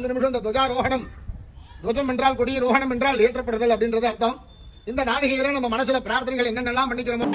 இந்த நிமிஷம் இந்த துவஜாரோகணம், துவஜம் என்றால் கொடி, ரோகணம் என்றால் ஏற்றப்படுதல் அப்படின்றது அர்த்தம். இந்த நாளிகையில நம்ம மனசுல பிரார்த்தனைகள் என்னென்னலாம் பண்ணிக்கிறோமோ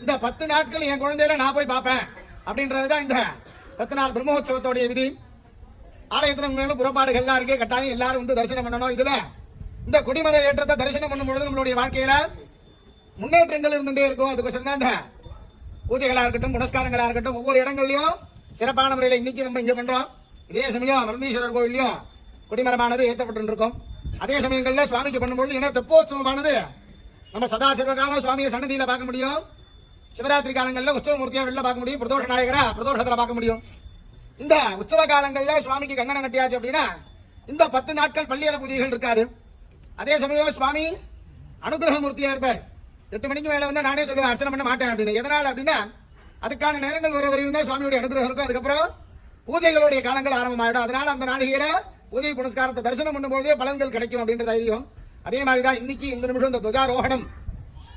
இந்த 10 நாட்கள் என் குழந்தையில நான் போய் பார்ப்பேன் அப்படின்றதுதான் இந்த 10 நாள் பிரம்மோற்சவத்தோடைய விதி. ஆலயத்தின் புறப்பாடுகள் எல்லாம் இருக்கு, கட்டாயம் எல்லாரும் வந்து தரிசனம் பண்ணணும். இதுல இந்த கொடிமர ஏற்றத்தை தரிசனம் பண்ணும்பொழுது நம்மளுடைய வாழ்க்கையில முன்னேற்றங்கள் இருந்துட்டே இருக்கும். அதுக்கோசரம் தான் இந்த பூஜைகளா இருக்கட்டும், புனஸ்காரங்களா இருக்கட்டும், ஒவ்வொரு இடங்கள்லயும் சிறப்பான முறையில இன்னைக்கு நம்ம இங்க பண்றோம். இதே சமயம் மருந்தீஸ்வரர் கோவிலையும் கொடிமரமானது ஏற்றப்பட்டு இருக்கும். அதே சமயங்கள்ல சுவாமிக்கு பண்ணும்பொழுது ஏன்னா தெப்போத்சவமானது நம்ம சதாசிவகாம சுவாமியை சன்னதியில பார்க்க முடியும். சிவராத்திரி காலங்களில் உற்சவமூர்த்தியா வெளில பார்க்க முடியும். பிரதோஷ நாயகரா பிரதோஷத்துல பார்க்க முடியும். இந்த உற்சவ காலங்களில் சுவாமிக்கு கங்கணம் கட்டியாச்சு அப்படின்னா இந்த 10 நாட்கள் பள்ளியற பூஜைகள் இருக்காரு. அதே சமயம் சுவாமி அனுகிரக மூர்த்தியா இருப்பார். 8 மணிக்கு மேல வந்து நானே சொல்லுவேன் அர்ச்சனை பண்ண மாட்டேன் அப்படின்னு. எதனால அப்படின்னா அதுக்கான நேரங்கள் வர வரையும் தான் சுவாமியுடைய அனுகிரகம் இருக்கும். அதுக்கப்புறம் பூஜைகளுடைய காலங்கள் ஆரம்பமாயிடும். அதனால அந்த நாளிகையில பூஜை புனஸ்காரத்தை தரிசனம் பண்ணும்போதே பலன்கள் கிடைக்கும் அப்படின்ற தைரியம். அதே மாதிரிதான் இன்னைக்கு இந்த நிமிஷம் இந்த துவஜாரோகணம்,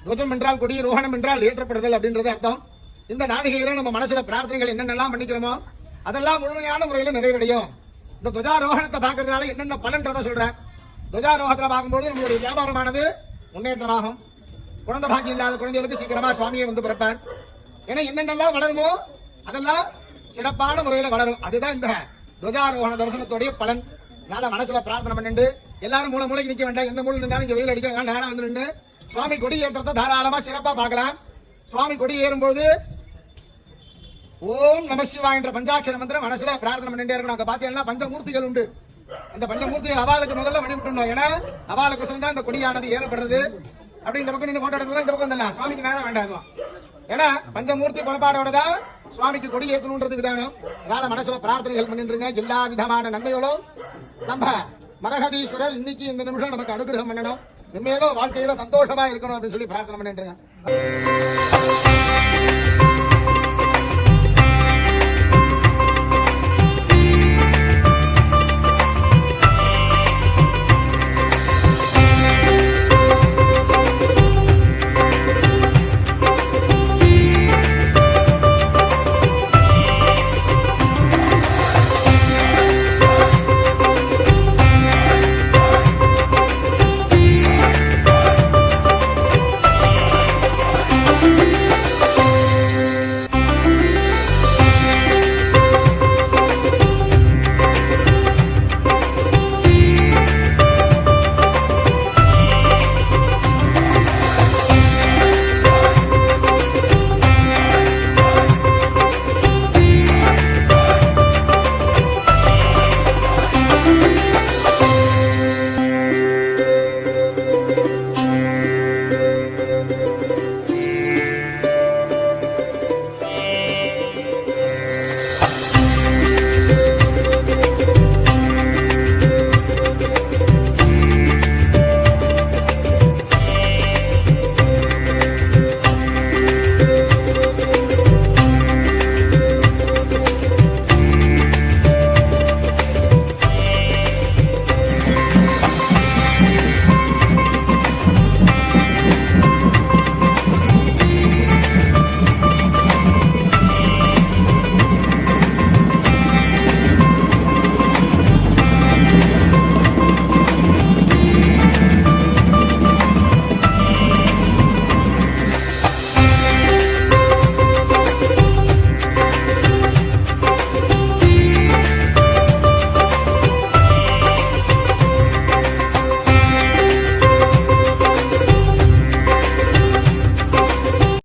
துவஜம் என்றால் கொடி, ரோகணம் என்றால் ஏற்றப்படுதல் அப்படின்றது அர்த்தம். இந்த நாளிகையில நம்ம மனசுல பிரார்த்தனைகள் என்னென்னலாம் பண்ணிக்கிறோமோ அதெல்லாம் முழுமையான முறையில நிறைவடையும். இந்த துவஜாரோகணத்தை பார்க்கறதுனால என்னென்ன பலன்றதை சொல்றேன். துவஜாரோகத்தை பார்க்கும்போது நம்மளுடைய வியாபாரமானது முன்னேற்றமாகும். குழந்தை பாக்கியம் இல்லாத குழந்தைகளுக்கு சீக்கிரமா சுவாமியை வந்து பிறப்பார். ஏன்னா என்னென்னலாம் வளருமோ அதெல்லாம் சிறப்பான முறையில வளரும். அதுதான் இந்த துவஜாரோகண தரிசனத்துடைய பலன். அதனால மனசுல பிரார்த்தனை பண்ணிட்டு எல்லாரும் மூளைக்கு நிக்க வேண்டாம். எந்த மூலம் நின்றாலும் இங்க வெயில் அடிக்க நேரம் வந்து நின்று சுவாமி கொடி ஏற்றத்தை தாராளமா சிறப்பா பார்க்கலாம். சுவாமி கொடி ஏறும்போது ஓம் நம சிவாய என்ற பஞ்சாட்சர மந்திரம் மனசுல பிரார்த்தனை பண்ணிட்டே இருக்கணும். அங்க பாத்தீங்கன்னா பஞ்சமூர்த்திகள் உண்டு. அந்த பஞ்சமூர்த்திகள் அவளுக்கு முதல்ல வழிபட்டுணும். ஏன்னா அவளுக்கு சொந்தம் இந்த கொடியானது ஏறப்படுறது. அப்படி இந்த பக்கம் நீங்க போட்டோ எடுத்து இந்த பக்கம் தான் சுவாமிக்கு நேரம் வேண்டாம். ஏன்னா பஞ்சமூர்த்தி புறப்பாடோட தான் சுவாமிக்கு கொடி ஏற்றணுன்றது விதானம். அதனால மனசுல பிரார்த்தனைகள் பண்ணிட்டு எல்லா விதமான நன்மைகளும் நம்ம மரகதீஸ்வரர் இன்னைக்கு இந்த நிமிஷம் நமக்கு அனுகிரகம் பண்ணணும். உண்மையிலும் வாழ்க்கையில சந்தோஷமா இருக்கணும் அப்படின்னு சொல்லி பிரார்த்தனை பண்ணிட்டு